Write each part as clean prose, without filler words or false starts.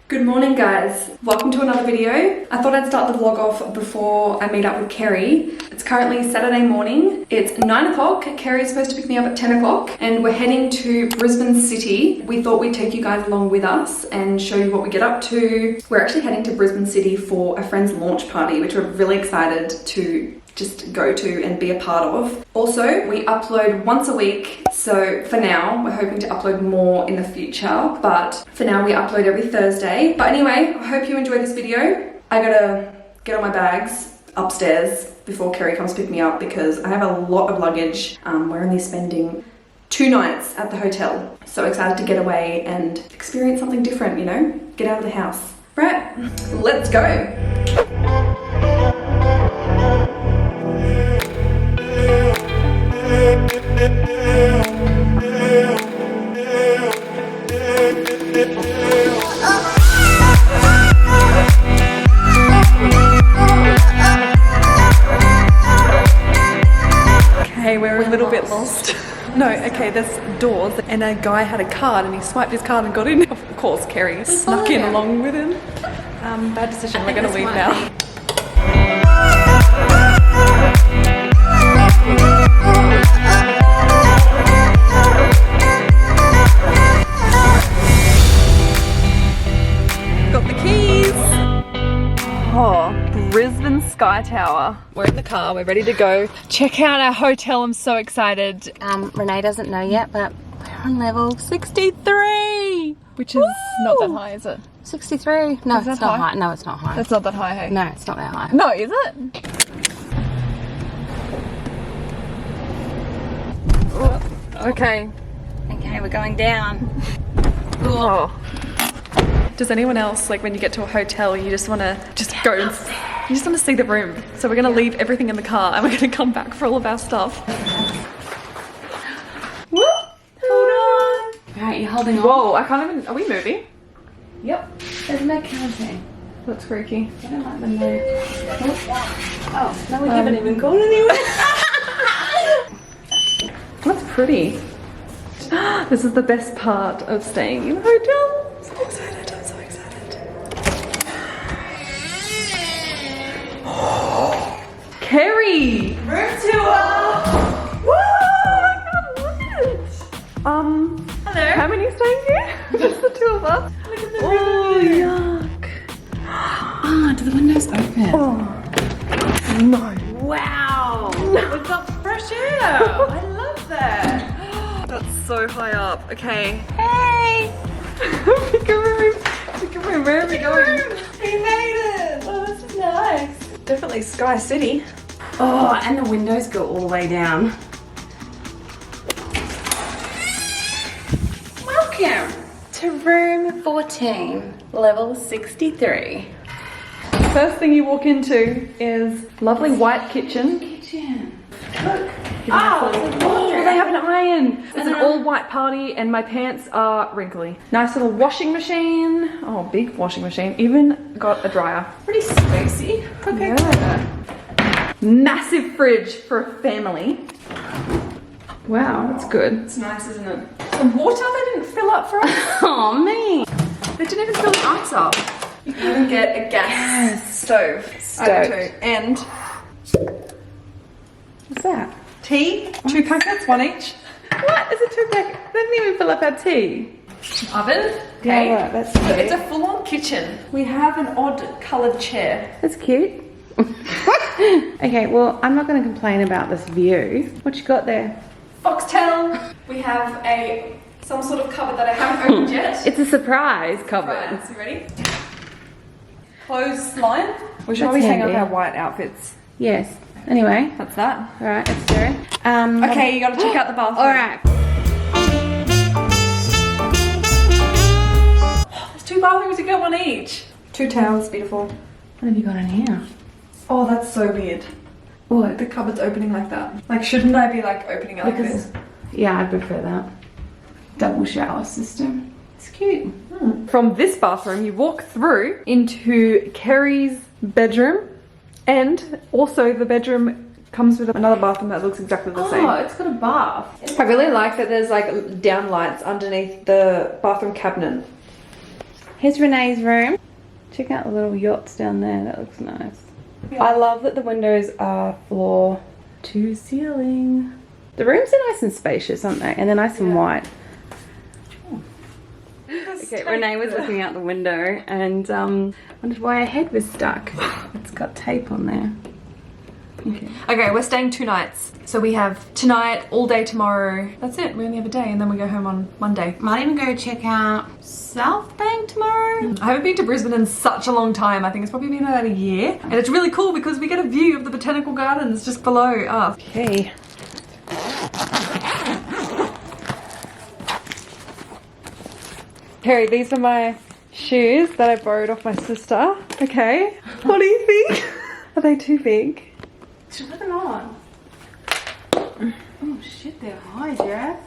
Good morning guys, welcome to another video. I thought I'd start the vlog off before I meet up with Kerrie. It's currently Saturday morning, it's 9 o'clock, Kerrie's supposed to pick me up at 10 o'clock and we're heading to Brisbane City. We thought we'd take you guys along with us and show you what we get up to. We're actually heading to Brisbane City for a friend's launch party, which we're really excited to just go to and be a part of. Also, we upload once a week, so for now, we're hoping to upload more in the future, but for now we upload every Thursday. But anyway, I hope you enjoy this video. I gotta get on my bags upstairs before Kerrie comes pick me up because I have a lot of luggage. We're only spending 2 nights at the hotel. So excited to get away and experience something different, you know? Get out of the house. Right, let's go. Okay, we're a little bit lost. No, okay, there's doors and a guy had a card and he swiped his card and got in. Of course, Kerrie snuck in along with him. Bad decision, we're gonna leave now. Brisbane Sky Tower. We're in the car, we're ready to go. Check out our hotel, I'm so excited. Renee doesn't know yet, but we're on level 63. Which is not that high, is it? 63? No, it's not high. No, it's not high. That's not that high, hey? No, it's not that high. No, is it? Okay. Okay, we're going down. Oh. Does anyone else, like when you get to a hotel, you just want to go and you just want to see the room? So we're going to leave everything in the car and we're going to come back for all of our stuff. Woo! Hold on. Alright, you're holding on. Whoa, I can't even, are we moving? Yep. There's no counting. That's freaky. I don't like the move. Oh, no, we haven't even gone anywhere. That's pretty. This is the best part of staying in the hotel. I'm so excited, I'm so excited. Kerrie! Room tour! Woo! I can't look at it! Hello. How many staying here? Just the 2 of us. Look at the Oh, river. yuck. Ah, do the windows open? Oh, no. Wow! We've got fresh air! I love that! That's so high up. Okay. Hey! Pick a room. Pick a room. Where are we going? We made it! Oh, this is nice. Definitely Sky City. Oh, and the windows go all the way down. Welcome to room 14, level 63. First thing you walk into is lovely white kitchen. Look. Oh, they have an iron. It's an all white party and my pants are wrinkly. Nice little washing machine. Oh, big washing machine. Even got a dryer. Pretty spacey. Okay. Yeah. Massive fridge for a family. Wow, that's good. It's nice, isn't it? The water they didn't fill up for us. Oh, man. They didn't even fill the ice up. You can even get a gas stove. And what's that? Tea, 2 packets, 1 each. What? Is it 2 packets? They didn't even fill up our tea. Oven. Okay. Yeah, that's cute. It's a full-on kitchen. We have an odd coloured chair. That's cute. Okay, well, I'm not going to complain about this view. What you got there? Foxtel. We have some sort of cupboard that I haven't opened yet. It's a surprise cupboard. Right, you ready? Clothesline. We should That's always hang up handy. our white outfits. Yes. Anyway. That's that. All right, let's do it. Okay, you gotta check out the bathroom. All right. There's 2 bathrooms, you get 1 each. 2 towels, beautiful. What have you got in here? Oh, that's so weird. What? The cupboard's opening like that. Like, shouldn't I be like opening it like this? Yeah, I prefer that. Double shower system. It's cute. From this bathroom, you walk through into Kerrie's bedroom and also the bedroom Comes with another bathroom that looks exactly the same. Oh, it's got a bath. I really like that there's like down lights underneath the bathroom cabinet. Here's Renee's room. Check out the little yachts down there. That looks nice. Yeah. I love that the windows are floor to ceiling. The rooms are nice and spacious, aren't they? And they're nice and white. Okay, Renee was looking out the window and wondered why her head was stuck. It's got tape on there. Okay, we're staying 2 nights. So we have tonight, all day tomorrow. That's it, we only have a day and then we go home on Monday. Might even go check out South Bank tomorrow. I haven't been to Brisbane in such a long time. I think it's probably been about a year. And it's really cool because we get a view of the botanical gardens just below us. Okay. Kerrie, these are my shoes that I borrowed off my sister. Okay, what do you think? Are they too big? Should put them on. Oh shit, they're high, Jazz.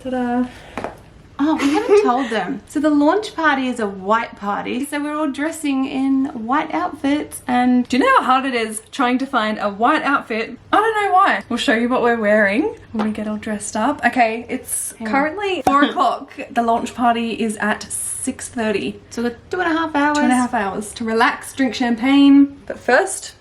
Ta-da. Oh, we haven't told them. So the launch party is a white party. So we're all dressing in white outfits and... Do you know how hard it is trying to find a white outfit? I don't know why. We'll show you what we're wearing when we get all dressed up. Okay, it's currently 4 o'clock. The launch party is at 6:30. So we've got 2.5 hours. 2.5 hours to relax, drink champagne. But first...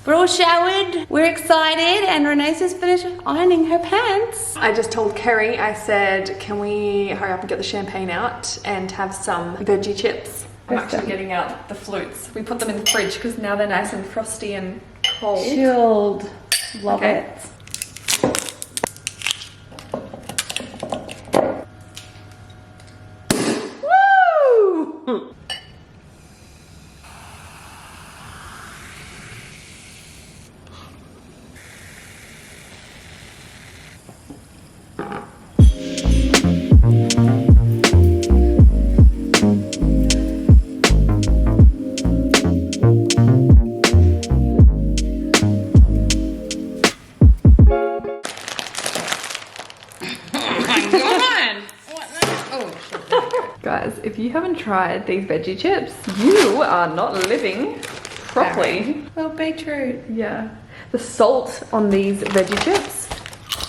We're all showered, we're excited, and Renee's just finished ironing her pants. I just told Kerrie, I said, can we hurry up and get the champagne out and have some veggie chips? I'm actually getting out the flutes. We put them in the fridge because now they're nice and frosty and cold. Chilled. Love it. Woo! Guys, if you haven't tried these veggie chips, you are not living properly. Well, beetroot. Yeah. The salt on these veggie chips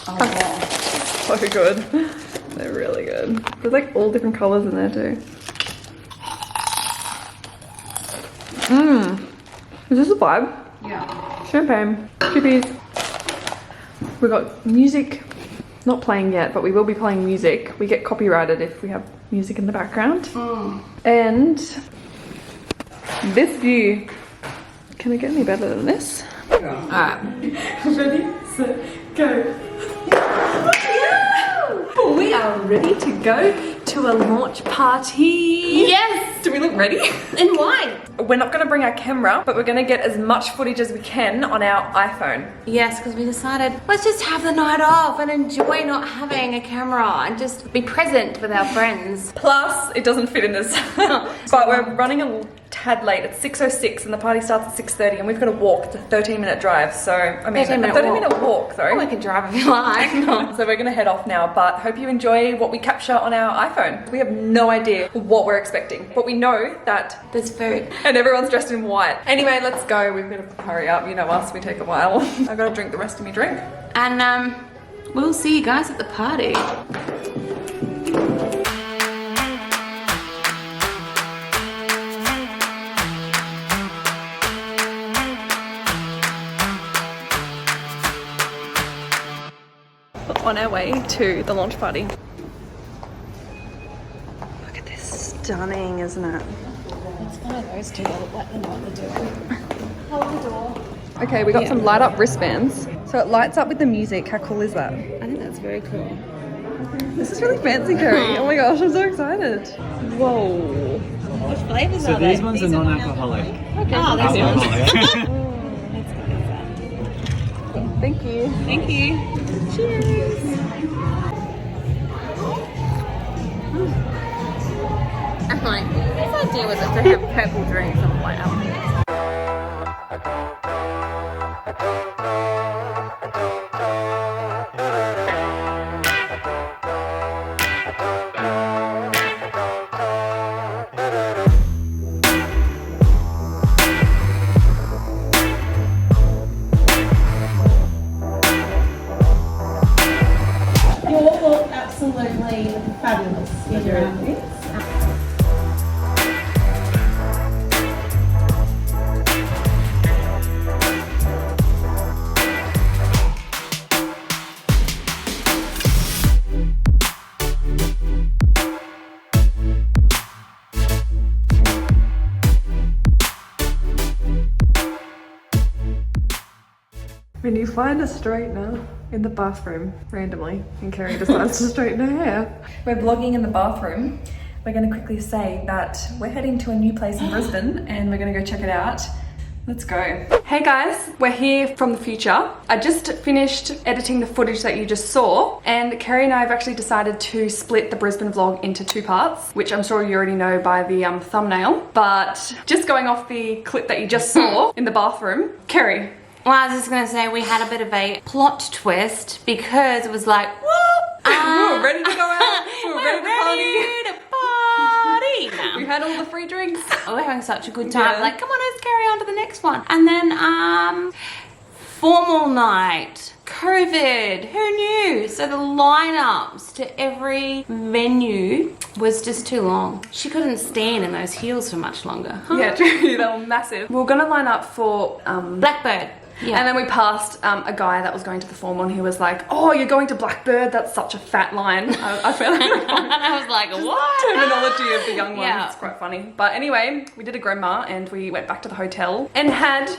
so good. They're really good. There's like all different colors in there too. Mmm. Is this a vibe? Yeah. Champagne. Chippies. We got music. Not playing yet, but we will be playing music. We get copyrighted if we have music in the background. And this view. Can it get any better than this? Alright. Ready, set, go. We are ready to go to a launch party. Yes! Do we look ready? In white. We're not going to bring our camera, but we're going to get as much footage as we can on our iPhone. Yes, because we decided, let's just have the night off and enjoy not having a camera and just be present with our friends. Plus, it doesn't fit in this. But we're running a tad late. It's 6:06 and the party starts at 6:30 and we've got to walk. It's a 13-minute drive. So, I mean, 30-minute walk though. Oh, we can drive if you like. So we're going to head off now, but hope you enjoy what we capture on our iPhone. We have no idea what we're expecting, but we know that there's food. And everyone's dressed in white. Anyway, let's go. We've got to hurry up. You know us, we take a while. I've got to drink the rest of my drink. And we'll see you guys at the party. On our way to the launch party. Look at this. Stunning, isn't it? Let's follow those two. I'll let them know what they're doing. Hello, door. Okay, we got some light up wristbands. So it lights up with the music. How cool is that? I think that's very cool. This is really fancy, Kerrie. Oh my gosh, I'm so excited. Whoa. What flavors So are they? these ones are non-alcoholic. Okay. Oh, that's Alcoholic. That's Thank you. Thank you. Cheers. I'm like, whose idea was it to have purple drinks on white alcohol? You all look absolutely fabulous in your outfits. When you find a straightener in the bathroom randomly and Kerrie decides to straighten her hair. We're vlogging in the bathroom. We're going to quickly say that we're heading to a new place in Brisbane and we're going to go check it out. Let's go. Hey guys, we're here from the future. I just finished editing the footage that you just saw, and Kerrie and I have actually decided to split the Brisbane vlog into 2 parts, which I'm sure you already know by the thumbnail. But just going off the clip that you just saw in the bathroom, Kerrie. Well, I was just gonna say we had a bit of a plot twist because it was like, whoop! We were ready to go out. We were ready to party. No. We had all the free drinks. Oh, we're having such a good time. Yeah. Like, come on, let's carry on to the next one. And then, formal night. COVID, who knew? So the lineups to every venue was just too long. She couldn't stand in those heels for much longer. Huh? Yeah, true, they were massive. We were gonna line up for Blackbird. Yeah. And then we passed a guy that was going to the formal and he was like, oh, you're going to Blackbird? That's such a fat line. I felt like And I was like, what? terminology of the young ones. Yeah. It's quite funny. But anyway, we did a grandma and we went back to the hotel and had...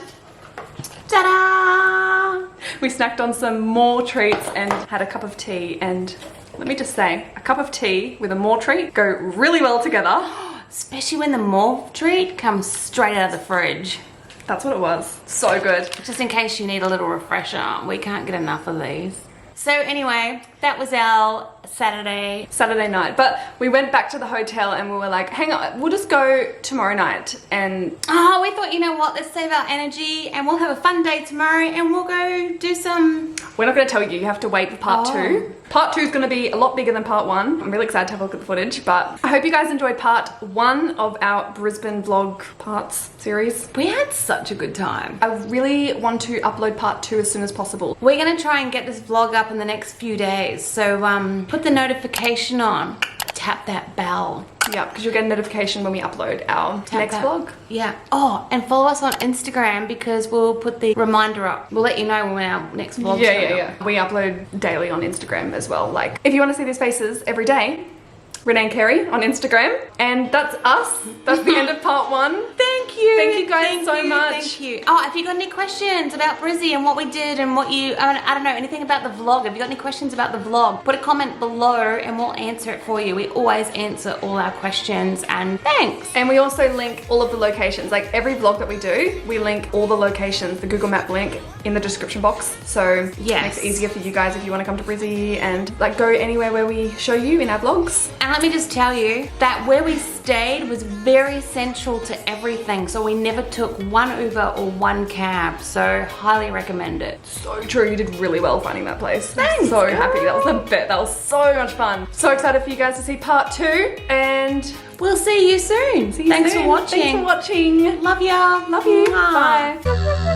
Ta-da! We snacked on some more treats and had a cup of tea, and let me just say, a cup of tea with a more treat go really well together. Especially when the morph treat comes straight out of the fridge. That's what it was. So good. Just in case you need a little refresher, we can't get enough of these. So anyway, that was our Saturday night. But we went back to the hotel and we were like, hang on, we'll just go tomorrow night. And oh, we thought, you know what, let's save our energy and we'll have a fun day tomorrow and we'll go do some... We're not going to tell you, you have to wait for part 2. Oh. Part 2 is going to be a lot bigger than part 1. I'm really excited to have a look at the footage, but I hope you guys enjoyed part 1 of our Brisbane vlog parts series. We had such a good time. I really want to upload part 2 as soon as possible. We're going to try and get this vlog up in the next few days, so put the notification on. Tap that bell. Yeah, because you'll get a notification when we upload our next vlog. Yeah. Oh, and follow us on Instagram because we'll put the reminder up. We'll let you know when our next vlog's going up. We upload daily on Instagram as well. Like, if you want to see these faces every day, Renee and Kerrie on Instagram. And that's us. That's the end of part 1. Thank you. Thank you guys so much. Thank you. Oh, if you got any questions about Brizzy and what we did and what you, I don't know, anything about the vlog, if you got any questions about the vlog, put a comment below and we'll answer it for you. We always answer all our questions, and thanks. And we also link all of the locations. Like every vlog that we do, we link all the locations, the Google Map link in the description box. So yes, it makes it easier for you guys if you want to come to Brizzy and like go anywhere where we show you in our vlogs. And let me just tell you that where we stayed was very central to everything. So we never took one Uber or one cab. So highly recommend it. So true, you did really well finding that place. Thanks, I'm so girl. happy, that was the best. That was so much fun. So excited for you guys to see part 2 and we'll see you soon. see you Thanks soon. for watching. Thanks for watching. Love ya. Love you. Mwah. Bye.